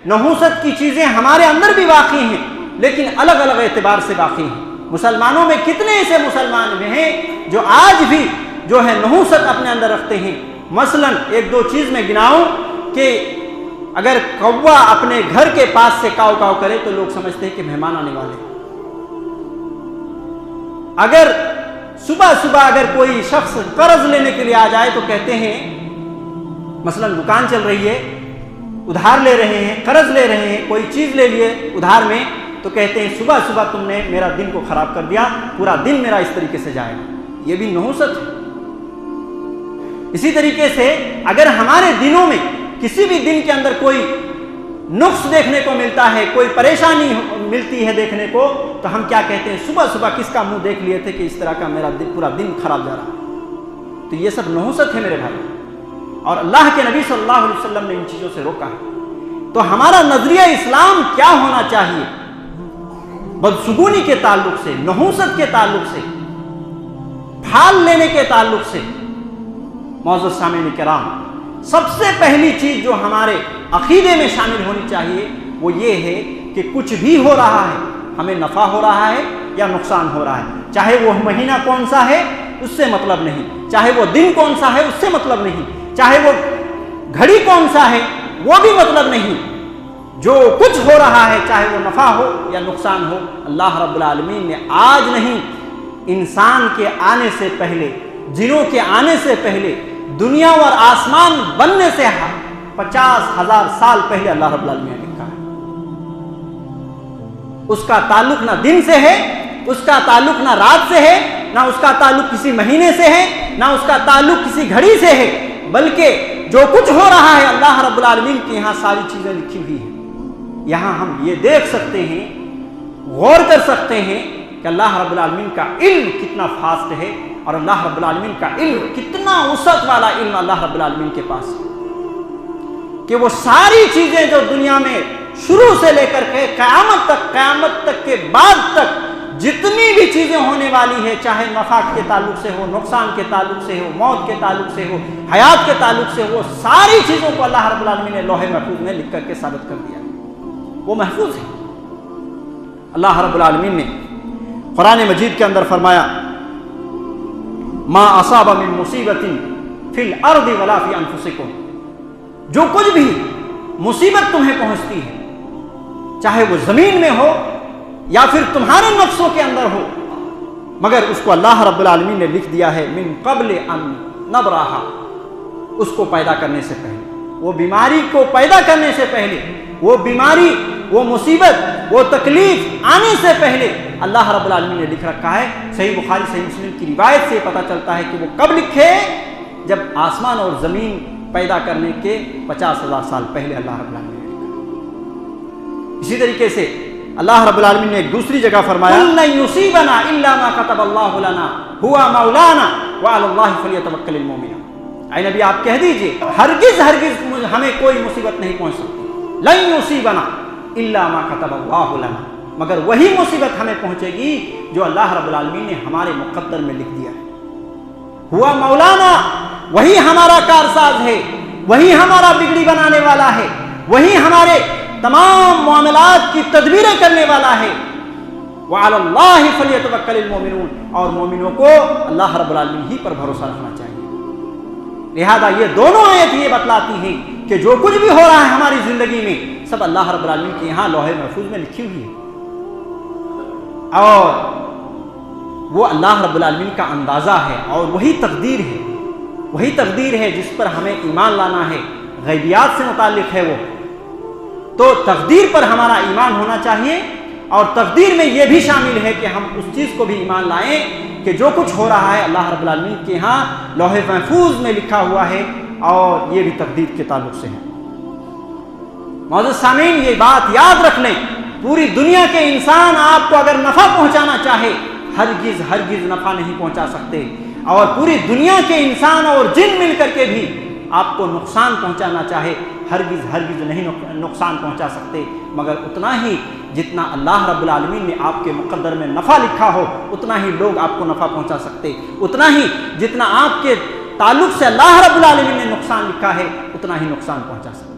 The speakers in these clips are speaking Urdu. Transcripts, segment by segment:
نحوست کی چیزیں ہمارے اندر بھی واقع ہیں لیکن الگ الگ اعتبار سے واقع ہیں۔ مسلمانوں میں کتنے ایسے مسلمان میں ہیں جو آج بھی جو ہے نحوست اپنے اندر رکھتے ہیں۔ مثلا ایک دو چیز میں گناؤں کہ اگر کوا اپنے گھر کے پاس سے کاؤ کاؤ کرے تو لوگ سمجھتے ہیں کہ مہمان آنے والے ہیں۔ اگر صبح صبح اگر کوئی شخص قرض لینے کے لیے آ جائے تو کہتے ہیں، مثلا دکان چل رہی ہے، ادھار لے رہے ہیں، قرض لے رہے ہیں، کوئی چیز لے لیے ادھار میں تو کہتے ہیں صبح صبح تم نے میرا دن کو خراب کر دیا، پورا دن میرا اس طریقے سے جائے گا۔ یہ بھی نحوست ہے۔ اسی طریقے سے اگر ہمارے دنوں میں کسی بھی دن کے اندر کوئی نقص دیکھنے کو ملتا ہے، کوئی پریشانی ملتی ہے دیکھنے کو، تو ہم کیا کہتے ہیں، صبح صبح کس کا منہ دیکھ لیے تھے کہ اس طرح کا میرا پورا دن خراب جا رہا ہے۔ تو یہ سب نحوست ہے میرے بھائی، اور اللہ کے نبی صلی اللہ علیہ وسلم نے ان چیزوں سے روکا ہے۔ تو ہمارا نظریہ اسلام کیا ہونا چاہیے؟ بدسگونی کے تعلق سے، نحوست کے تعلق سے، پھال لینے کے تعلق سے، معزز سامعین کرام، سب سے پہلی چیز جو ہمارے عقیدے میں شامل ہونی چاہیے وہ یہ ہے کہ کچھ بھی ہو رہا ہے، ہمیں نفع ہو رہا ہے یا نقصان ہو رہا ہے، چاہے وہ مہینہ کون سا ہے اس سے مطلب نہیں، چاہے وہ دن کون سا ہے اس سے مطلب نہیں، چاہے وہ گھڑی کون سا ہے وہ بھی مطلب نہیں، جو کچھ ہو رہا ہے چاہے وہ نفع ہو یا نقصان ہو، اللہ رب العالمین نے آج نہیں، انسان کے آنے سے پہلے، جنوں کے آنے سے پہلے، دنیا اور آسمان بننے سے 50,000 سال پہلے اللہ رب العالمین نے لکھا ہے۔ اس کا تعلق نہ دن سے ہے، اس کا تعلق نہ رات سے ہے، نہ اس کا تعلق کسی مہینے سے ہے، نہ اس کا تعلق کسی گھڑی سے ہے، بلکہ جو کچھ ہو رہا ہے اللہ رب العالمین کے یہاں ساری چیزیں لکھی ہوئی ہیں۔ یہاں ہم یہ دیکھ سکتے ہیں، غور کر سکتے ہیں کہ اللہ رب العالمین کا علم کتنا فاسٹ ہے، اور اللہ رب العالمین کا علم کتنا وسعت والا علم اللہ رب العالمین کے پاس ہے، کہ وہ ساری چیزیں جو دنیا میں شروع سے لے کر کے قیامت تک کے بعد تک جتنی بھی چیزیں ہونے والی ہے، چاہے نفع کے تعلق سے ہو، نقصان کے تعلق سے ہو، موت کے تعلق سے ہو، حیات کے تعلق سے ہو، ساری چیزوں کو اللہ رب العالمین نے لوح محفوظ میں لکھ کر کے ثابت کر دیا، وہ محفوظ ہے۔ اللہ رب العالمین نے قرآن مجید کے اندر فرمایا، ما اصاب من مصیبت فی الارض ولا فی انفسکم، جو کچھ بھی مصیبت تمہیں پہنچتی ہے، چاہے وہ زمین میں ہو یا پھر تمہارے نفسوں کے اندر ہو، مگر اس کو اللہ رب العالمین نے لکھ دیا ہے من قبل ان نبرہا، اس کو پیدا کرنے سے پہلے، وہ بیماری کو پیدا کرنے سے پہلے، وہ بیماری، وہ مصیبت، وہ تکلیف آنے سے پہلے اللہ رب العالمین نے لکھ رکھا ہے۔ صحیح بخاری صحیح مسلم کی روایت سے پتہ چلتا ہے کہ وہ کب لکھے؟ جب آسمان اور زمین پیدا کرنے کے 50,000 سال پہلے اللہ رب العالمین نے لکھا۔ اسی طریقے سے اللہ رب العالمین نے ایک دوسری جگہ فرمایا، قُلْ لَن يُصِيبَنَا إِلَّا مَا كَتَبَ اللَّهُ لَنَا هُوَ مَوْلَانَا وَعَلَى اللَّهِ فَلْيَتَوَكَّلِ الْمُؤْمِنُونَ۔ اے نبی آپ کہہ دیجئے ہرگز ہمیں کوئی مصیبت نہیں پہنچ سکتی، لن يُصِيبَنَا إِلَّا مَا كَتَبَ اللَّهُ لَنَا، مگر وہی مصیبت ہمیں پہنچے گی جو اللہ رب العالمین نے ہمارے مقدر میں لکھ دیا ہے۔ ہوا مولانا، وہی ہمارا کارساز ہے، وہی ہمارا بگڑی بنانے والا ہے، وہی ہمارے تمام معاملات کی تدبیریں کرنے والا ہے۔ وعلی اللہ فلیتوکل المؤمنون، اور مومنوں کو اللہ رب العالمین ہی پر بھروسہ رکھنا چاہیے۔ لہذا یہ دونوں آیت یہ بتلاتی ہیں کہ جو کچھ بھی ہو رہا ہے ہماری زندگی میں سب اللہ رب العالمین کے یہاں لوح محفوظ میں لکھی ہوئی ہے، اور وہ اللہ رب العالمین کا اندازہ ہے، اور وہی تقدیر ہے، وہی تقدیر ہے جس پر ہمیں ایمان لانا ہے، غیبیات سے متعلق ہے وہ، تو تقدیر پر ہمارا ایمان ہونا چاہیے، اور تقدیر میں یہ بھی شامل ہے کہ ہم اس چیز کو بھی ایمان لائیں کہ جو کچھ ہو رہا ہے اللہ رب العالمین کے ہاں لوح محفوظ میں لکھا ہوا ہے، اور یہ بھی تقدیر کے تعلق سے ہے۔ معزز سامعین، یہ بات یاد رکھ لیں، پوری دنیا کے انسان آپ کو اگر نفع پہنچانا چاہے ہرگز نفع نہیں پہنچا سکتے، اور پوری دنیا کے انسان اور جن مل کر کے بھی آپ کو نقصان پہنچانا چاہے ہرگز نہیں نقصان پہنچا سکتے، مگر اتنا ہی جتنا اللہ رب العالمین نے آپ کے مقدر میں نفع لکھا ہو اتنا ہی لوگ آپ کو نفع پہنچا سکتے، اتنا ہی جتنا آپ کے تعلق سے اللہ رب العالمین نے نقصان لکھا ہے اتنا ہی نقصان پہنچا سکتے۔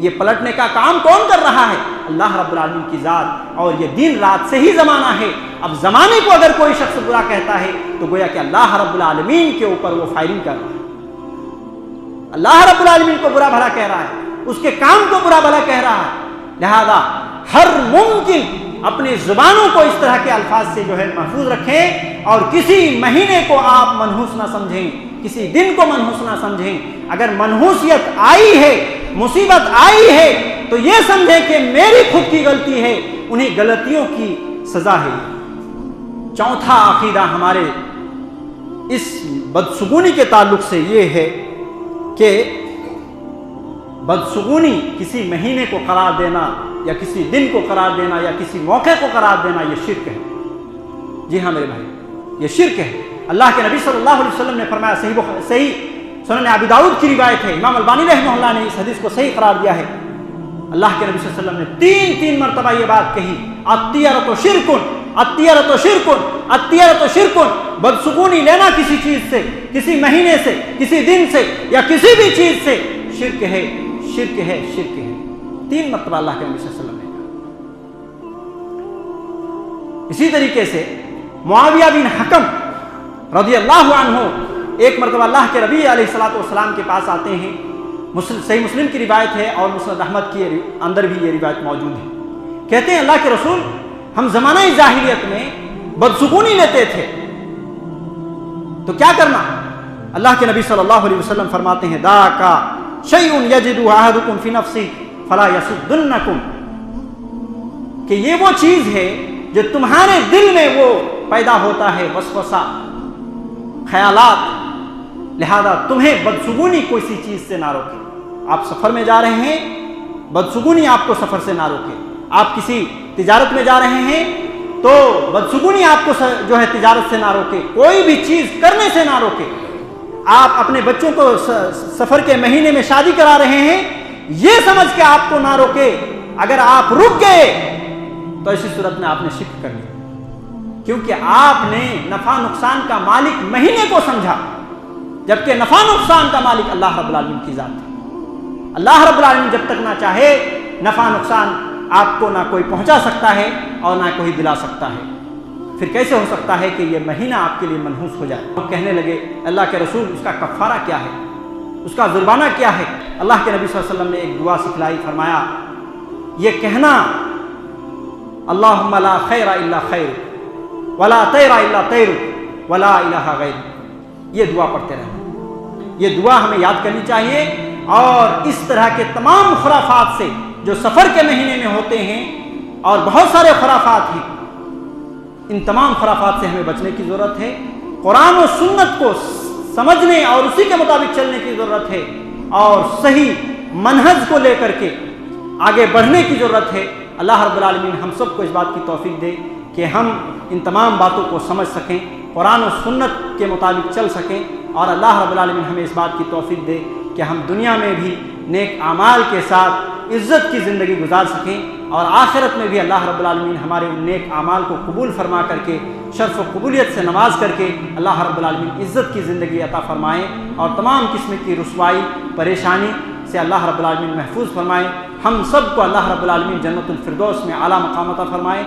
یہ پلٹنے کا کام کون کر رہا ہے؟ اللہ رب العالمین کی ذات، اور یہ دن رات سے ہی زمانہ ہے۔ اب زمانے کو اگر کوئی شخص برا کہتا ہے تو گویا کہ اللہ رب العالمین کے اوپر وہ فائرنگ کر رہا ہے، اللہ رب العالمین کو برا بھلا کہہ رہا ہے، اس کے کام کو برا بھلا کہہ رہا ہے۔ لہذا ہر ممکن اپنی زبانوں کو اس طرح کے الفاظ سے محفوظ رکھیں، اور کسی مہینے کو آپ منحوس نہ سمجھیں، کسی دن کو منحوس نہ سمجھیں۔ اگر منحوسیت آئی ہے، مصیبت آئی ہے، تو یہ سمجھیں کہ میری خود کی غلطی ہے، انہیں غلطیوں کی سزا ہے۔ چوتھا عقیدہ ہمارے اس بدسگونی کے تعلق سے یہ ہے کہ بدسگونی کسی مہینے کو قرار دینا یا کسی دن کو قرار دینا یا کسی موقع کو قرار دینا یہ شرک ہے۔ جی ہاں میرے بھائی، یہ شرک ہے۔ اللہ کے نبی صلی اللہ علیہ وسلم نے فرمایا، صحیح سنن ابی داؤد کی روایت ہے، امام البانی رحمہ اللہ نے اس حدیث کو صحیح قرار دیا ہے۔ اللہ کے نبی صلی اللہ علیہ وسلم نے تین مرتبہ یہ بات کہی، الطیرۃ شرکن، الطیرۃ شرکن، الطیرۃ شرکن۔ بدسگونی لینا کسی چیز سے، کسی مہینے سے، کسی دن سے یا کسی بھی چیز سے شرک ہے، شرک ہے، شرک ہے۔ 3 مرتبہ اللہ کے نبی صلی اللہ علیہ وسلم نے کہا۔ اسی طریقے سے معاویہ بن حکم رضی اللہ عنہ ایک مرتبہ اللہ کے نبی علیہ الصلوۃ والسلام کے پاس آتے ہیں، صحیح مسلم کی روایت ہے اور مسند احمد کی اندر بھی یہ روایت موجود ہے۔ کہتے ہیں اللہ کے رسول، ہم زمانہ جاہلیت میں بدسگونی لیتے تھے، تو کیا کرنا؟ اللہ کے نبی صلی اللہ علیہ وسلم فرماتے ہیں، ذاک شیء یجد احدکم فی نفسہ فلا یصدنکم، کہ یہ وہ چیز ہے جو تمہارے دل میں وہ پیدا ہوتا ہے، وسوسہ، خیالات، لہذا تمہیں بدسگونی کسی چیز سے نہ روکے۔ آپ سفر میں جا رہے ہیں، بدسگونی آپ کو سفر سے نہ روکے۔ آپ کسی تجارت میں جا رہے ہیں تو بدسگونی آپ کو تجارت سے نہ روکے، کوئی بھی چیز کرنے سے نہ روکے۔ آپ اپنے بچوں کو سفر کے مہینے میں شادی کرا رہے ہیں، یہ سمجھ کے آپ کو نہ روکے۔ اگر آپ رک گئے تو ایسی صورت میں آپ نے شرک کر لیا، کیونکہ آپ نے نفع نقصان کا مالک مہینے کو سمجھا، جبکہ نفع نقصان کا مالک اللہ رب العالمین کی ذات ہے۔ اللہ رب العالمین جب تک نہ چاہے نفع نقصان آپ کو نہ کوئی پہنچا سکتا ہے اور نہ کوئی دلا سکتا ہے۔ پھر کیسے ہو سکتا ہے کہ یہ مہینہ آپ کے لیے منحوس ہو جائے؟ وہ کہنے لگے، اللہ کے رسول، اس کا کفارہ کیا ہے، اس کا جرمانہ کیا ہے؟ اللہ کے نبی صلی اللہ علیہ وسلم نے ایک دعا سکھلائی، فرمایا یہ کہنا، اللہم لا خیر الا خیر ولا طیر الا طیر ولا الہ غیر، یہ دعا پڑھتے رہنا۔ یہ دعا ہمیں یاد کرنی چاہیے، اور اس طرح کے تمام خرافات سے جو سفر کے مہینے میں ہوتے ہیں، اور بہت سارے خرافات ہیں، ان تمام خرافات سے ہمیں بچنے کی ضرورت ہے۔ قرآن و سنت کو سمجھنے اور اسی کے مطابق چلنے کی ضرورت ہے، اور صحیح منہج کو لے کر کے آگے بڑھنے کی ضرورت ہے۔ اللہ رب العالمین ہم سب کو اس بات کی توفیق دے کہ ہم ان تمام باتوں کو سمجھ سکیں، قرآن و سنت کے مطابق چل سکیں، اور اللہ رب العالمین ہمیں اس بات کی توفیق دے کہ ہم دنیا میں بھی نیک اعمال کے ساتھ عزت کی زندگی گزار سکیں، اور آخرت میں بھی اللہ رب العالمین ہمارے ان نیک اعمال کو قبول فرما کر کے، شرف و قبولیت سے نواز کر کے اللہ رب العالمین عزت کی زندگی عطا فرمائیں، اور تمام قسم کی رسوائی، پریشانی سے اللہ رب العالمین محفوظ فرمائیں۔ ہم سب کو اللہ رب العالمین جنت الفردوس میں اعلیٰ مقام عطا فرمائے۔